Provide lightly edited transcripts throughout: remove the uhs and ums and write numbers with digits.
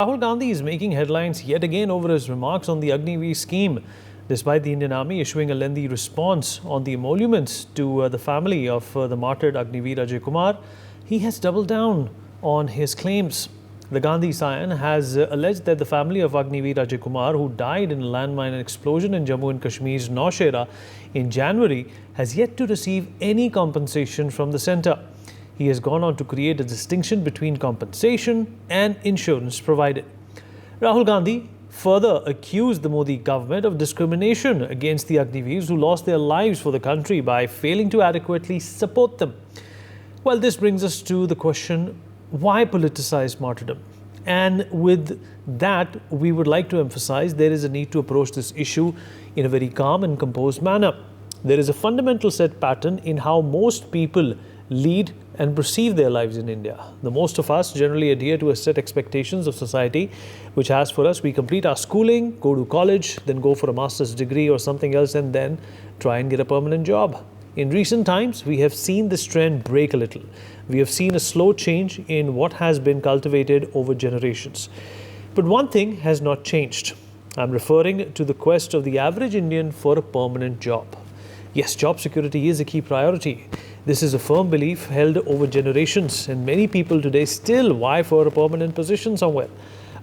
Rahul Gandhi is making headlines yet again over his remarks on the Agniveer scheme. Despite the Indian Army issuing a lengthy response on the emoluments to the family of the martyred Agniveer Kumar, he has doubled down on his claims. The Gandhi scion has alleged that the family of Agniveer Kumar, who died in a landmine explosion in Jammu and Kashmir's Naushera in January, has yet to receive any compensation from the centre. He has gone on to create a distinction between compensation and insurance provided. Rahul Gandhi further accused the Modi government of discrimination against the Agniveers who lost their lives for the country by failing to adequately support them. Well, this brings us to the question, why politicize martyrdom? And with that, we would like to emphasize there is a need to approach this issue in a very calm and composed manner. There is a fundamental set pattern in how most people lead and perceive their lives in India. The most of us generally adhere to a set expectations of society, which has for us, we complete our schooling, go to college, then go for a master's degree or something else, and then try and get a permanent job. In recent times, we have seen this trend break a little. We have seen a slow change in what has been cultivated over generations. But one thing has not changed. I'm referring to the quest of the average Indian for a permanent job. Yes, job security is a key priority. This is a firm belief held over generations, and many people today still vie for a permanent position somewhere.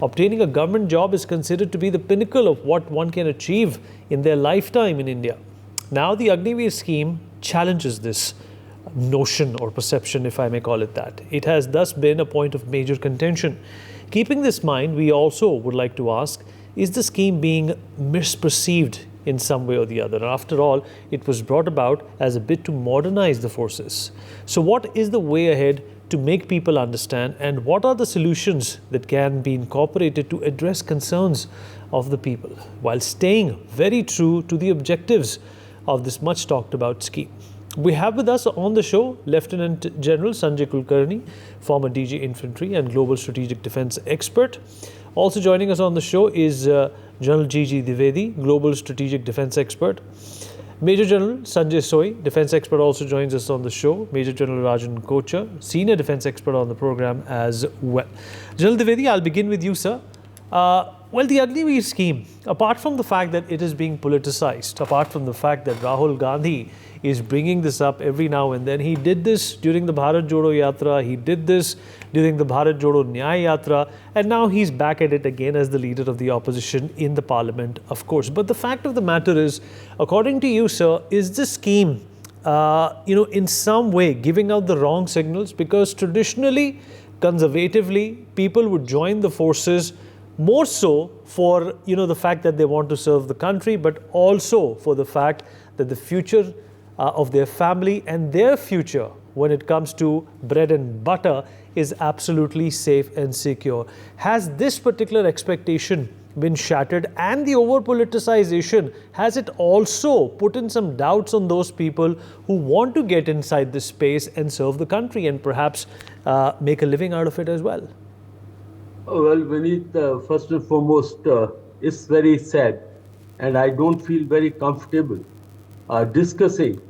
Obtaining a government job is considered to be the pinnacle of what one can achieve in their lifetime in India. Now, the Agniveer scheme challenges this notion or perception, if I may call it that. It has thus been a point of major contention. Keeping this in mind, we also would like to ask, is the scheme being misperceived in some way or the other? After all, it was brought about as a bit to modernize the forces. So what is the way ahead to make people understand, and what are the solutions that can be incorporated to address concerns of the people while staying very true to the objectives of this much talked about scheme? We have with us on the show Lieutenant General Sanjay Kulkarni, former DG Infantry and Global Strategic Defense expert. Also joining us on the show is General G.G. Dwivedi, Global Strategic Defense expert. Major General Sanjay Soi, Defense expert, also joins us on the show. Major General Rajan Kochar, Senior Defense expert on the program as well. General Dwivedi, I'll begin with you, sir. Well, the Agniveer scheme, apart from the fact that it is being politicized, apart from the fact that Rahul Gandhi is bringing this up every now and then, he did this during the Bharat Jodo Yatra, he did this during the Bharat Jodo Nyay Yatra, and now he's back at it again as the leader of the opposition in the parliament, of course. But the fact of the matter is, according to you, sir, is this scheme, in some way giving out the wrong signals? Because traditionally, conservatively, people would join the forces more so for, the fact that they want to serve the country, but also for the fact that the future of their family and their future when it comes to bread and butter is absolutely safe and secure. Has this particular expectation been shattered, and the over-politicization, has it also put in some doubts on those people who want to get inside this space and serve the country and perhaps make a living out of it as well? Well, Vineet, first and foremost, it's very sad, and I don't feel very comfortable discussing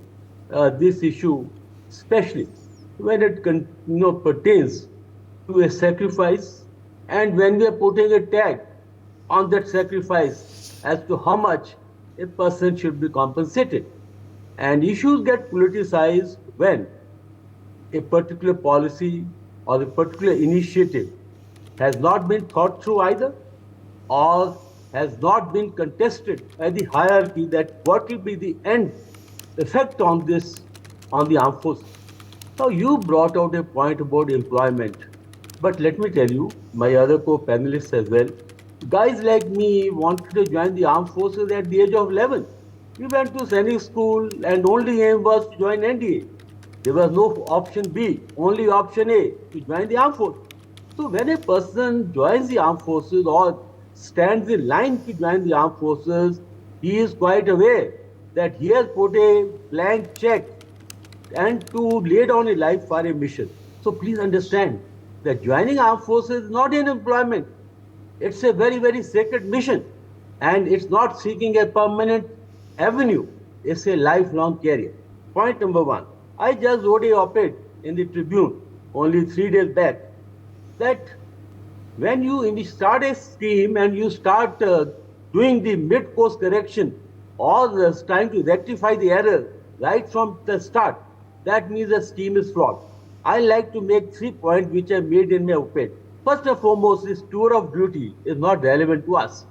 this issue, especially when it pertains to a sacrifice, and when we are putting a tag on that sacrifice as to how much a person should be compensated. And issues get politicized when a particular policy or a particular initiative has not been thought through either, or has not been contested by the hierarchy that what will be the end effect on this, on the armed forces. Now, you brought out a point about employment, but let me tell you, my other co-panelists as well, guys like me wanted to join the armed forces at the age of 11. We went to Sainik school, and only aim was to join NDA. There was no option B, only option A, to join the armed forces. So when a person joins the armed forces or stands in line to join the armed forces, he is quite aware that he has put a blank check and to lay down a life for a mission. So please understand that joining armed forces is not an employment. It's a very, very sacred mission, and it's not seeking a permanent avenue. It's a lifelong career. Point number one. I just wrote a op-ed in the Tribune only 3 days back that When you start a scheme and you start doing the mid-course correction or trying to rectify the error right from the start, that means the scheme is flawed. I like to make 3 points which I made in my opinion. First and foremost, this tour of duty is not relevant to us.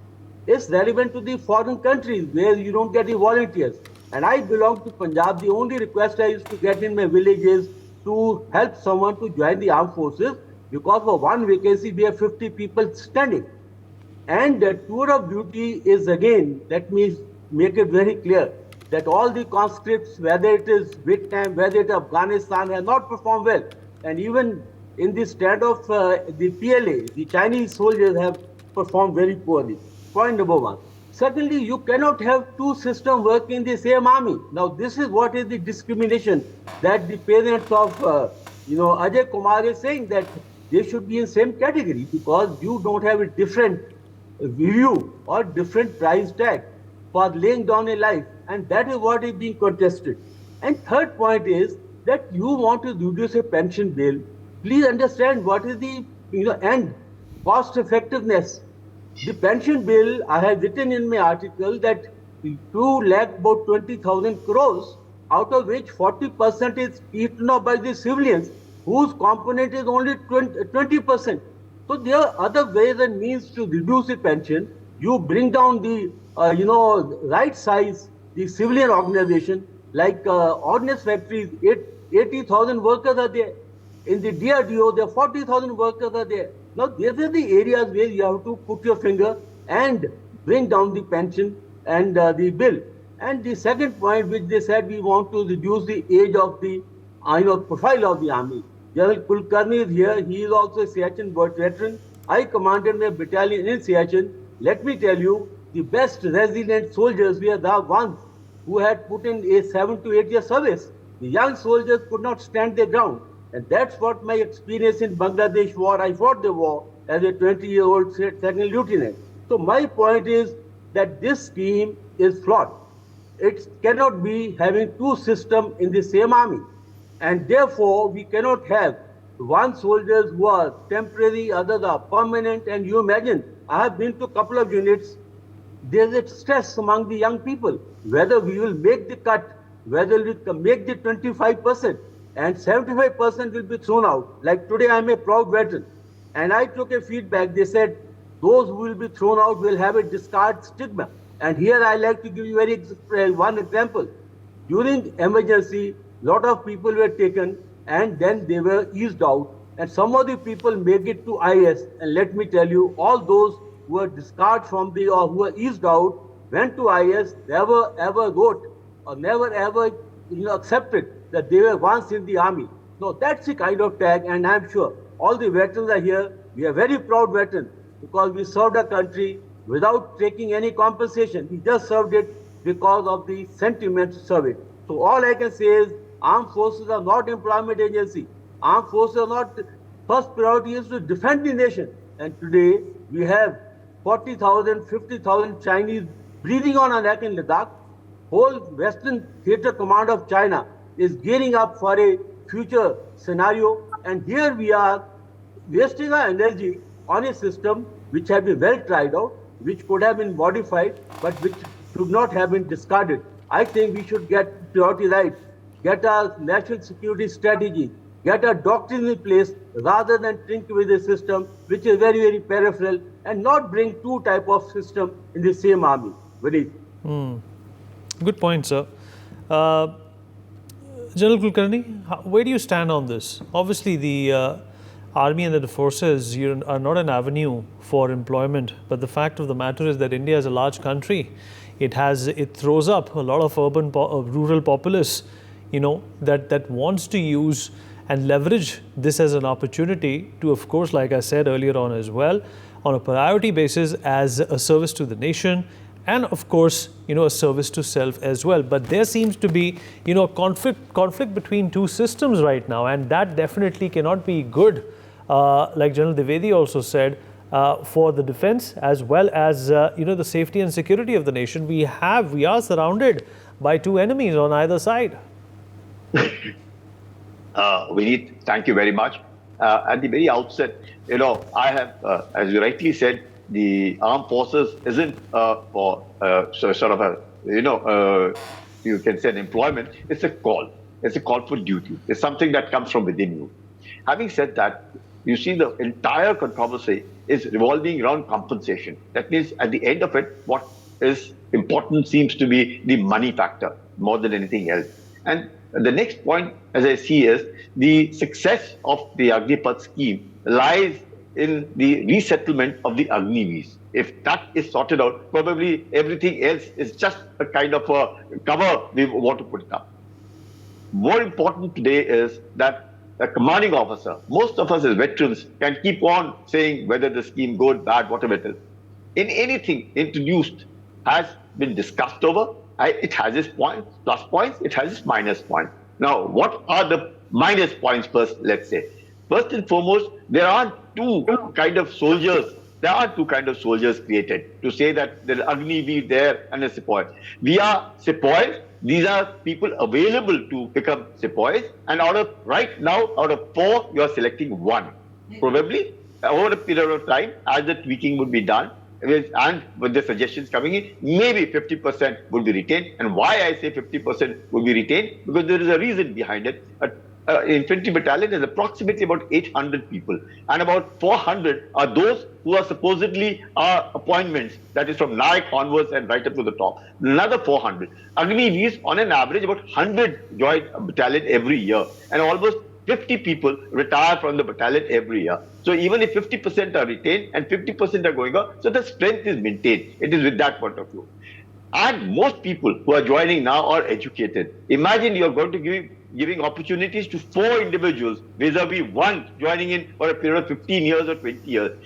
It's relevant to the foreign countries where you don't get the volunteers. And I belong to Punjab. The only request I used to get in my village is to help someone to join the armed forces because for one vacancy we have 50 people standing. And the tour of duty is again, let me make it very clear that all the conscripts, whether it is Vietnam, whether it is Afghanistan, have not performed well. And even in the standoff, the PLA, the Chinese soldiers have performed very poorly. Point number one. Secondly, you cannot have two systems working in the same army. Now, this is what is the discrimination that the parents of, Ajay Kumar is saying that they should be in same category because you don't have a different view or different price tag for laying down a life, and that is what is being contested. And third point is that you want to reduce a pension bill. Please understand what is the end cost effectiveness. The pension bill, I have written in my article that 2 lakh about 20,000 crores, out of which 40% is eaten up by the civilians, whose component is only 20%. So there are other ways and means to reduce the pension. You bring down the, right size, the civilian organization, like ordnance factories, 80,000 workers are there. In the DRDO, there are 40,000 workers are there. Now, these are the areas where you have to put your finger and bring down the pension and the bill. And the second point, which they said we want to reduce the age of the, profile of the army. General Kulkarni is here. He is also a Siachen veteran. I commanded my battalion in Siachen. Let me tell you, the best resilient soldiers were the ones who had put in a 7 to 8 year service. The young soldiers could not stand their ground. And that's what my experience in Bangladesh war. I fought the war as a 20-year-old second lieutenant. So my point is that this scheme is flawed. It cannot be having two systems in the same army. And therefore, we cannot have one soldiers who are temporary, others are permanent. And you imagine, I have been to a couple of units. There's a stress among the young people, whether we will make the cut, whether we will make the 25%, and 75% will be thrown out. Like today, I'm a proud veteran. And I took a feedback. They said, those who will be thrown out will have a discard stigma. And here I like to give you one example. During emergency, lot of people were taken and then they were eased out. And some of the people made it to IS. And let me tell you, all those who were discarded from the or who were eased out went to IS, never ever wrote or never ever accepted that they were once in the army. No, that's the kind of tag, and I'm sure all the veterans are here. We are very proud veterans because we served our country without taking any compensation. We just served it because of the sentiment to serve it. So all I can say is armed forces are not employment agency. Armed forces are not, first priority is to defend the nation. And today we have 40,000, 50,000 Chinese breathing on our neck in Ladakh. Whole Western Theater Command of China is gearing up for a future scenario. And here we are wasting our energy on a system which had been well tried out, which could have been modified, but which should not have been discarded. I think we should get priority right, get our national security strategy, get a doctrine in place rather than tinker with a system which is very, very peripheral and not bring two type of system in the same army. Very. Good point, sir. General Kulkarni, where do you stand on this? Obviously, the army and the forces are not an avenue for employment, but the fact of the matter is that India is a large country. It throws up a lot of urban, rural populace, that wants to use and leverage this as an opportunity to, of course, like I said earlier on as well, on a priority basis as a service to the nation, and of course, a service to self as well. But there seems to be, a conflict between two systems right now, and that definitely cannot be good. Like General Dwivedi also said, for the defense as well as the safety and security of the nation. We are surrounded by two enemies on either side. Vineet, thank you very much. at the very outset, I have, as you rightly said, the armed forces isn't for sort of a, you can say an employment. It's a call. It's a call for duty. It's something that comes from within you. Having said that, you see the entire controversy is revolving around compensation. That means at the end of it, what is important seems to be the money factor more than anything else. And the next point, as I see, is the success of the Agnipath scheme lies in the resettlement of the Agniveers. If that is sorted out, probably everything else is just a kind of a cover we want to put it up. More important today is that a commanding officer, most of us as veterans, can keep on saying whether the scheme good, bad, whatever it is. In anything introduced has been discussed over. It has its points, plus points, it has its minus points. Now, what are the minus points first, let's say? First and foremost, there are two kind of soldiers. There are two kind of soldiers created to say that there's Agniveer there and a sepoy. We are sepoys. These are people available to become sepoys. And right now, out of 4, you are selecting 1. Probably over a period of time, as the tweaking would be done, and with the suggestions coming in, maybe 50% will be retained. And why I say 50% will be retained? Because there is a reason behind it. Infantry battalion is approximately about 800 people, and about 400 are those who are supposedly appointments, that is from Naik onwards and right up to the top. Another 400. Agniveers, on an average, about 100 join a battalion every year, and almost 50 people retire from the battalion every year. So even if 50% are retained and 50% are going on, so the strength is maintained. It is with that point of view. And most people who are joining now are educated. Imagine you're going to giving opportunities to 4 individuals vis-a-vis 1 joining in for a period of 15 years or 20 years.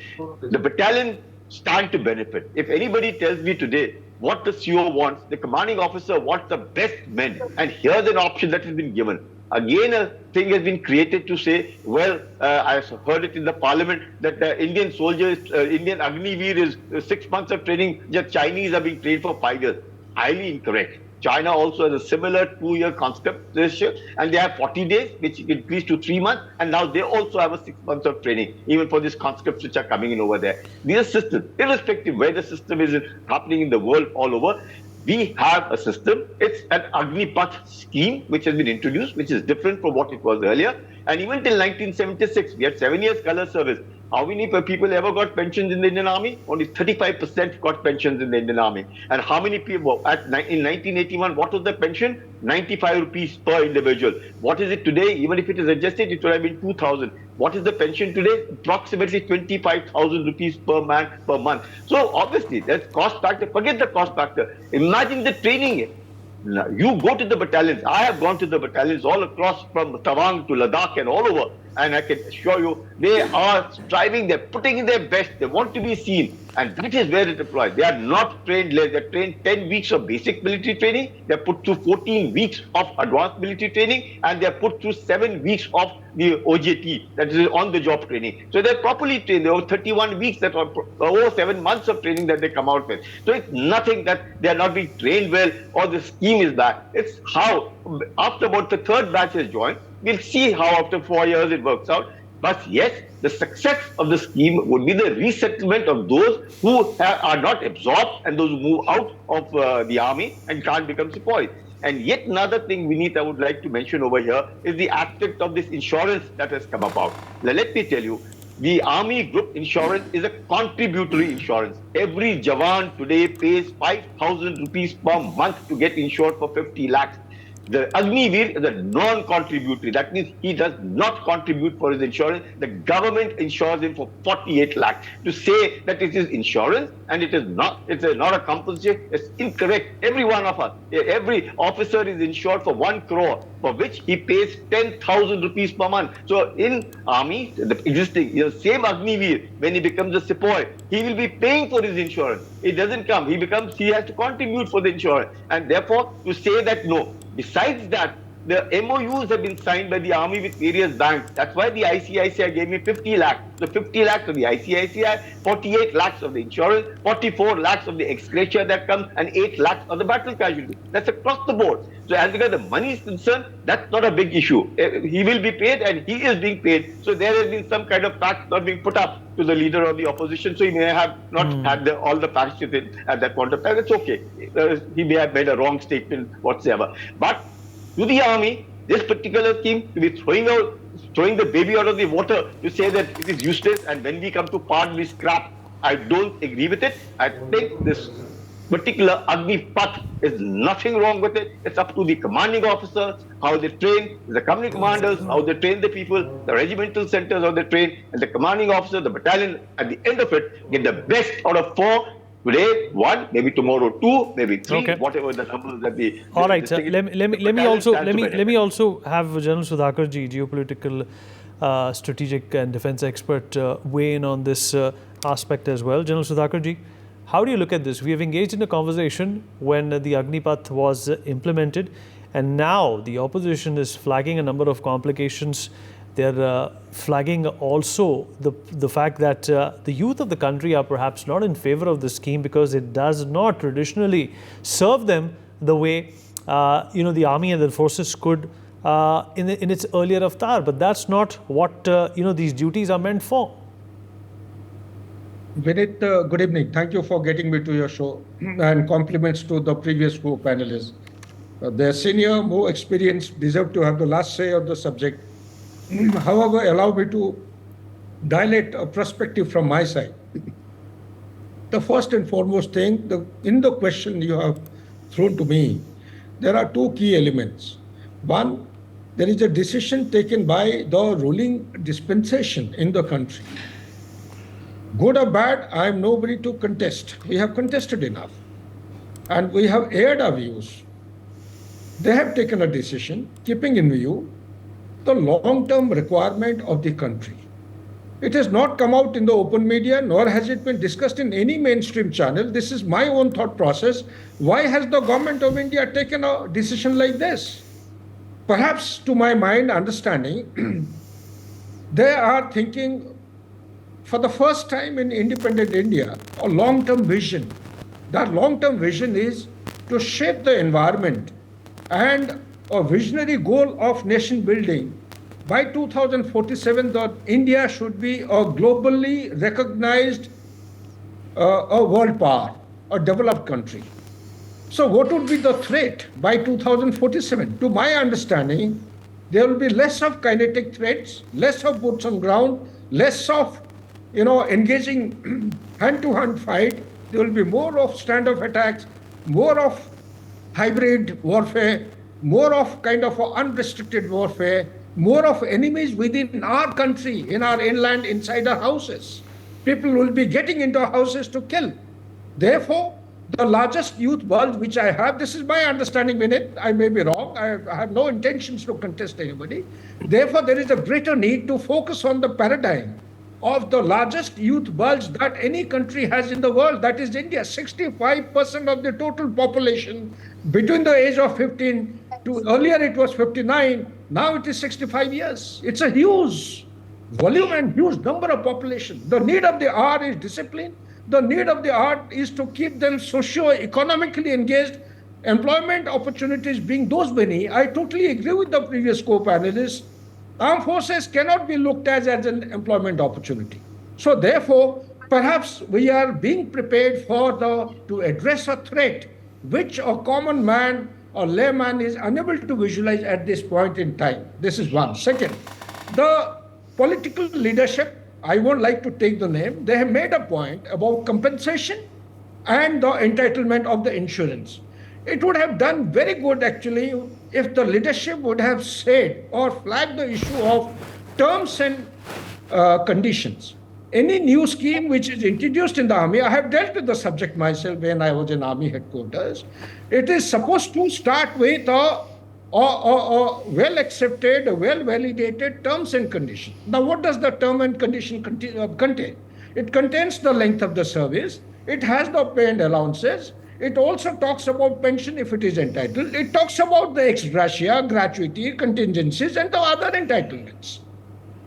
The battalion stand to benefit. If anybody tells me today what the CO wants, the commanding officer wants the best men, and here's an option that has been given. Again, a thing has been created to say, well, I heard it in the parliament that Indian soldiers, Indian Agniveer is 6 months of training, just Chinese are being trained for 5 years. Highly incorrect. China also has a similar 2-year conscript ratio, and they have 40 days, which increased to 3 months, and now they also have a 6 months of training, even for these conscripts which are coming in over there. These systems, irrespective where the system is happening in the world all over, we have a system. It's an Agnipath scheme which has been introduced, which is different from what it was earlier. And even till 1976, we had 7 years color service. How many people ever got pensions in the Indian Army? Only 35% got pensions in the Indian Army. And how many people in 1981? What was the pension? 95 rupees per individual. What is it today? Even if it is adjusted, it would have been 2,000. What is the pension today? Approximately 25,000 rupees per man per month. So obviously, there's cost factor. Forget the cost factor. Imagine the training. Now, you go to the battalions. I have gone to the battalions all across from Tawang to Ladakh and all over. And I can assure you, they are striving, they're putting in their best, they want to be seen. And that is where it applies. They are not trained less. They're trained 10 weeks of basic military training. They're put through 14 weeks of advanced military training. And they're put through 7 weeks of the OJT, that is on-the-job training. So they're properly trained. There are 31 weeks, that are over 7 months of training that they come out with. So it's nothing that they're not being trained well or the scheme is bad. It's how, after about the 3rd batch has joined, we'll see how after 4 years it works out. But yes, the success of the scheme would be the resettlement of those who are not absorbed and those who move out of the army and can't become sepoys. And yet another thing I would like to mention over here is the aspect of this insurance that has come about. Now, let me tell you, the army group insurance is a contributory insurance. Every Jawan today pays 5,000 rupees per month to get insured for 50 lakhs. The Agniveer is a non-contributory. That means he does not contribute for his insurance. The government insures him for 48 lakhs. To say that it is insurance and it is not, it's not a compensation, it's incorrect. Every one of us, every officer is insured for 1 crore, for which he pays 10,000 rupees per month. So in army, the existing, same Agniveer, when he becomes a sepoy, he will be paying for his insurance. It doesn't come. He has to contribute for the insurance. And therefore, to say that no. Besides that, the MOUs have been signed by the army with various banks. That's why the ICICI gave me 50 lakhs. So 50 lakhs of the ICICI, 48 lakhs of the insurance, 44 lakhs of the ex gratia that comes, and 8 lakhs of the battle casualty. That's across the board. So as regards the money is concerned, that's not a big issue. He will be paid, and he is being paid. So there has been some kind of tax not being put up to the leader of the opposition. So he may have not had all the facts with it at that point of time. It's okay. He may have made a wrong statement whatsoever. But to the army, this particular scheme, to be throwing the baby out of the water, to say that it is useless, and when we come to part we scrap, I don't agree with it. I think this particular Agnipath is nothing wrong with it. It's up to the commanding officers, how they train, the company commanders, how they train the people, the regimental centers, how they train, and the commanding officer, the battalion, at the end of it, get the best out of 4. Today, 1, maybe tomorrow 2, maybe 3, whatever the numbers that the. All right, sir. Let me also have General Sudhakarji, geopolitical, strategic and defense expert, weigh in on this aspect as well. General Sudhakarji, how do you look at this? We have engaged in a conversation when the Agnipath was implemented, and now the opposition is flagging a number of complications. They're flagging also the fact that the youth of the country are perhaps not in favor of the scheme because it does not traditionally serve them the way the army and the forces could in its earlier avatar. But that's not what these duties are meant for. Vinit, good evening. Thank you for getting me to your show, and compliments to the previous four panelists. They're senior, more experienced, deserve to have the last say on the subject. However, allow me to dilate a perspective from my side. The first and foremost thing, in the question you have thrown to me, there are two key elements. One, there is a decision taken by the ruling dispensation in the country. Good or bad, I am nobody to contest. We have contested enough. And we have aired our views. They have taken a decision, keeping in view the long-term requirement of the country. It has not come out in the open media, nor has it been discussed in any mainstream channel. This is my own thought process. Why has the government of India taken a decision like this? Perhaps, to my mind, understanding, they are thinking, for the first time in independent India, a long-term vision. That long-term vision is to shape the environment and a visionary goal of nation building. By 2047, India should be a globally recognized a world power, a developed country. So what would be the threat by 2047? To my understanding, there will be less of kinetic threats, less of boots on ground, less of engaging hand-to-hand fight. There will be more of standoff attacks, more of hybrid warfare, more of kind of unrestricted warfare, more of enemies within our country, in our inland, inside our houses. People will be getting into our houses to kill. Therefore, the largest youth bulge which I have, this is my understanding, Vinit, I may be wrong, I have no intentions to contest anybody. Therefore, there is a greater need to focus on the paradigm of the largest youth bulge that any country has in the world, that is India. 65% of the total population between the age of 15 to earlier it was 59, now it is 65 years. It's a huge volume and huge number of population. The need of the hour is discipline. The need of the hour is to keep them socio-economically engaged. Employment opportunities being those many, I totally agree with the previous co-panelists. Armed forces cannot be looked at as an employment opportunity. So therefore, perhaps we are being prepared to address a threat which a common man or layman is unable to visualize at this point in time. This is one. Second, the political leadership, I won't like to take the name, they have made a point about compensation and the entitlement of the insurance. It would have done very good actually if the leadership would have said or flagged the issue of terms and conditions. Any new scheme which is introduced in the army, I have dealt with the subject myself when I was in army headquarters. It is supposed to start with a well-accepted, well-validated terms and conditions. Now, what does the term and condition contain? It contains the length of the service. It has the pay and allowances. It also talks about pension if it is entitled. It talks about the ex gratia, gratuity, contingencies, and the other entitlements.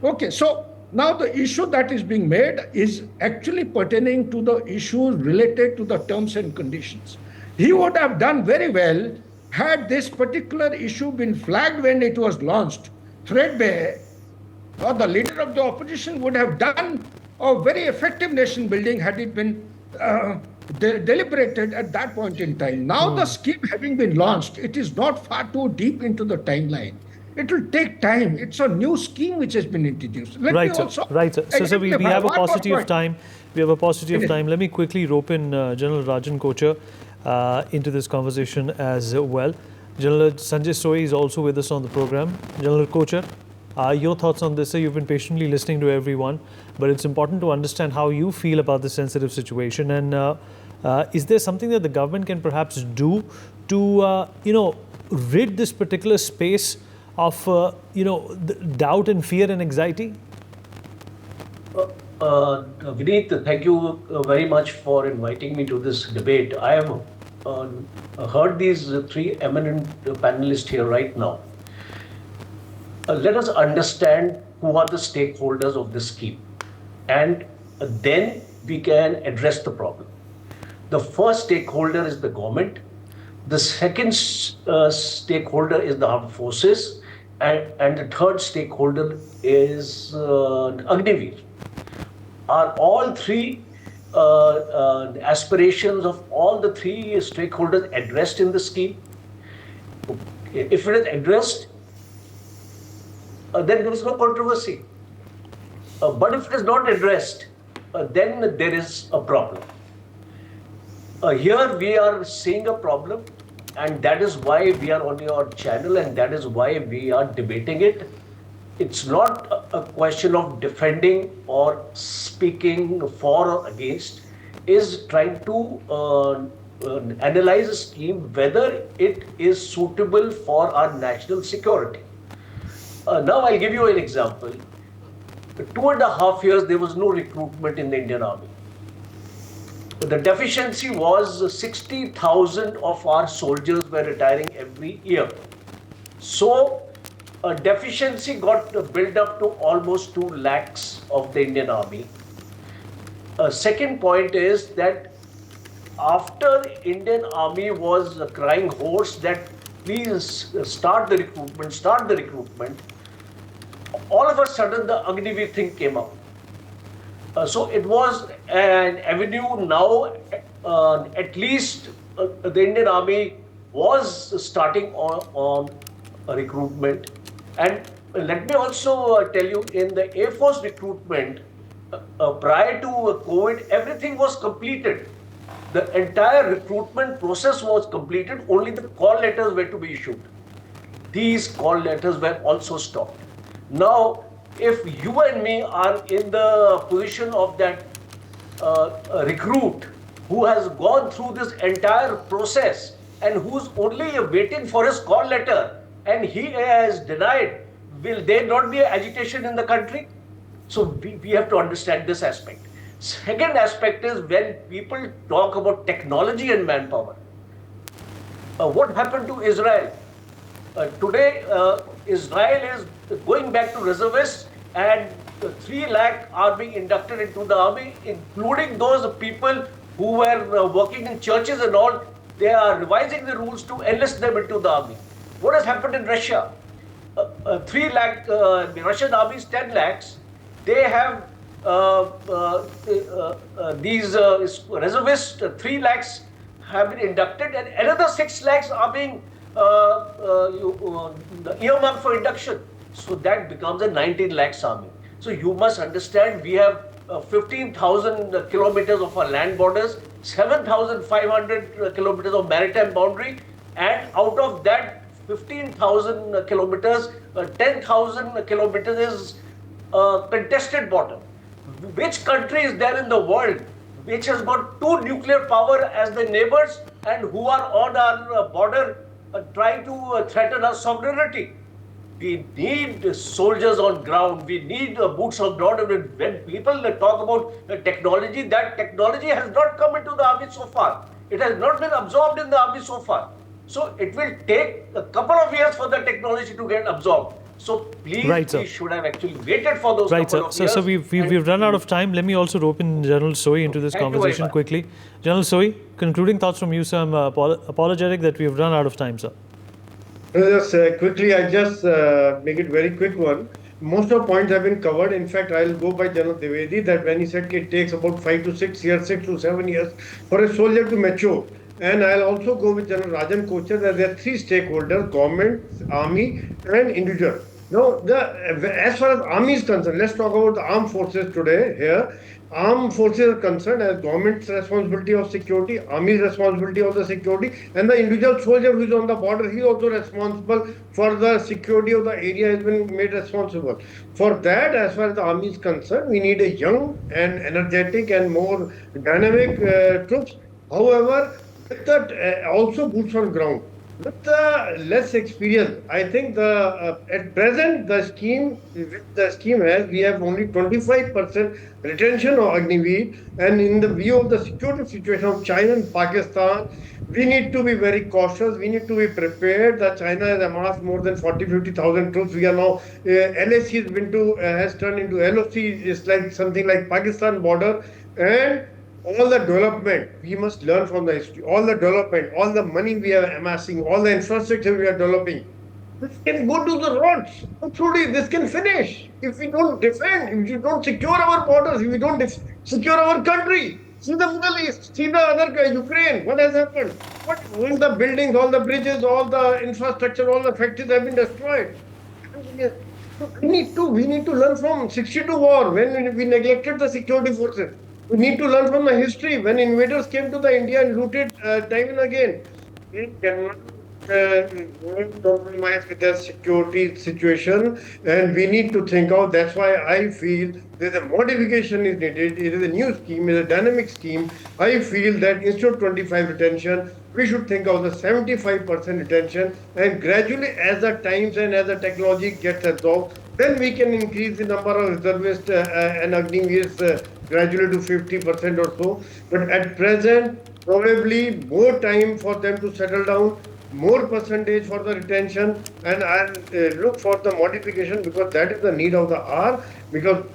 Okay, so now the issue that is being made is actually pertaining to the issues related to the terms and conditions. He would have done very well had this particular issue been flagged when it was launched, threadbare, or the leader of the opposition would have done a very effective nation building had it been deliberated at that point in time. Now the scheme having been launched, it is not far too deep into the timeline. It will take time. It's a new scheme which has been introduced. Right, sir. So we have a paucity of time. Let me quickly rope in General Rajan Kochar into this conversation as well. General Sanjay Soi is also with us on the program. General Kochar, your thoughts on this, sir? You've been patiently listening to everyone, but it's important to understand how you feel about this sensitive situation. And is there something that the government can perhaps do to, rid this particular space of, doubt and fear and anxiety? Vineet, thank you very much for inviting me to this debate. I have heard these three eminent panelists here right now. Let us understand who are the stakeholders of this scheme, and then we can address the problem. The first stakeholder is the government. The second stakeholder is the armed forces, and the third stakeholder is Agniveer. Are all three aspirations of all the three stakeholders addressed in the scheme? If it is addressed, then there is no controversy. But if it is not addressed, then there is a problem. Here we are seeing a problem, and that is why we are on your channel, and that is why we are debating it. It's not a question of defending or speaking for or against, is trying to analyze a scheme whether it is suitable for our national security. Now I'll give you an example. 2.5 years there was no recruitment in the Indian Army. The deficiency was 60,000 of our soldiers were retiring every year. So a deficiency got built up to almost 2 lakhs of the Indian Army. Second point is that after Indian Army was crying hoarse that please start the recruitment, all of a sudden the Agniveer thing came up. So it was an avenue now, at least the Indian Army was starting on recruitment. And let me also tell you, in the Air Force recruitment, prior to COVID, everything was completed. The entire recruitment process was completed, only the call letters were to be issued. These call letters were also stopped. Now, if you and me are in the position of that recruit who has gone through this entire process and who's only waiting for his call letter and he has denied, will there not be agitation in the country? So we have to understand this aspect. Second aspect is when people talk about technology and manpower. What happened to Israel? Today, Israel is going back to reservists, and 3 lakh are being inducted into the army, including those people who were working in churches and all. They are revising the rules to enlist them into the army. What has happened in Russia? 3 lakh, Russian army is 10 lakhs. They have these reservists, 3 lakhs have been inducted, and another 6 lakhs are being earmarked for induction. So that becomes a 19 lakhs army. So you must understand we have 15,000 kilometers of our land borders, 7,500 kilometers of maritime boundary, and out of that 15,000 kilometers, 10,000 kilometers is contested border. Which country is there in the world which has got 2 nuclear power as the neighbors and who are on our border trying to threaten our sovereignty? We need soldiers on ground. We need boots on ground. And when people talk about technology, that technology has not come into the army so far. It has not been absorbed in the army so far. So it will take a couple of years for the technology to get absorbed. So please, we should have actually waited for those couple of years. So we've run out of time. Let me also rope in General Sohi into this conversation quickly. General Sohi, concluding thoughts from you, sir. I'm apologetic that we've run out of time, sir. Just quickly, I just make it very quick one. Most of the points have been covered. In fact, I'll go by General Dwivedi that when he said it takes about 5 to 6 years, 6 to 7 years for a soldier to mature. And I'll also go with General Rajan Kochhar that there are three stakeholders: government, army, and individual. Now, as far as army is concerned, let's talk about the armed forces today here. Armed forces are concerned as government's responsibility of security, army's responsibility of the security, and the individual soldier who is on the border, he is also responsible for the security of the area, has been made responsible. For that, as far as the army is concerned, we need a young and energetic and more dynamic troops. However, with that, also boots on ground. With the less experience, I think at present the scheme has, we have only 25% retention of Agniveer, and in the view of the security situation of China and Pakistan, we need to be very cautious. We need to be prepared. That China has amassed more than 40-50,000 troops. We are now LAC has turned into LOC. It's like something like Pakistan border, and all the development, we must learn from the history. All the development, all the money we are amassing, all the infrastructure we are developing, this can go to the roads. Truly, this can finish. If we don't defend, if we don't secure our borders, if we don't secure our country. See the Middle East, see the other Ukraine, what has happened? All the buildings, all the bridges, all the infrastructure, all the factories have been destroyed. We need to learn from 62 war when we neglected the security forces. We need to learn from the history when invaders came to the India and looted time and again. We cannot compromise with the security situation, and we need to think out. That's why I feel there's a modification is needed. It is a new scheme, it is a dynamic scheme. I feel that instead of 25 retention, we should think of the 75% retention, and gradually as the times and as the technology gets absorbed, then we can increase the number of reservists and Agniveers gradually to 50% or so. But at present, probably more time for them to settle down, more percentage for the retention, and I'll look for the modification, because that is the need of the hour. Because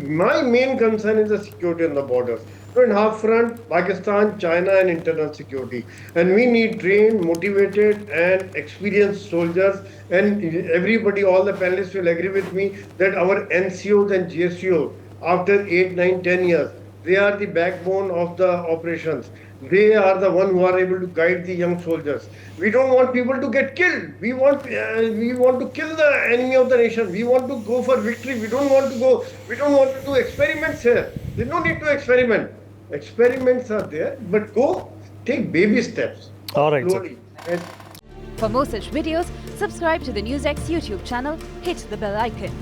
my main concern is the security on the borders. So in half front, Pakistan, China, and internal security. And we need trained, motivated, and experienced soldiers. And everybody, all the panelists will agree with me that our NCOs and GSCOs, after 8, 9, 10 years, they are the backbone of the operations. They are the one who are able to guide the young soldiers. We don't want people to get killed. We want to kill the enemy of the nation. We want to go for victory. We don't want to do experiments here. There's no need to experiment. Experiments are there, but take baby steps. All right, slowly. For more such videos, subscribe to the NewsX YouTube channel, hit the bell icon.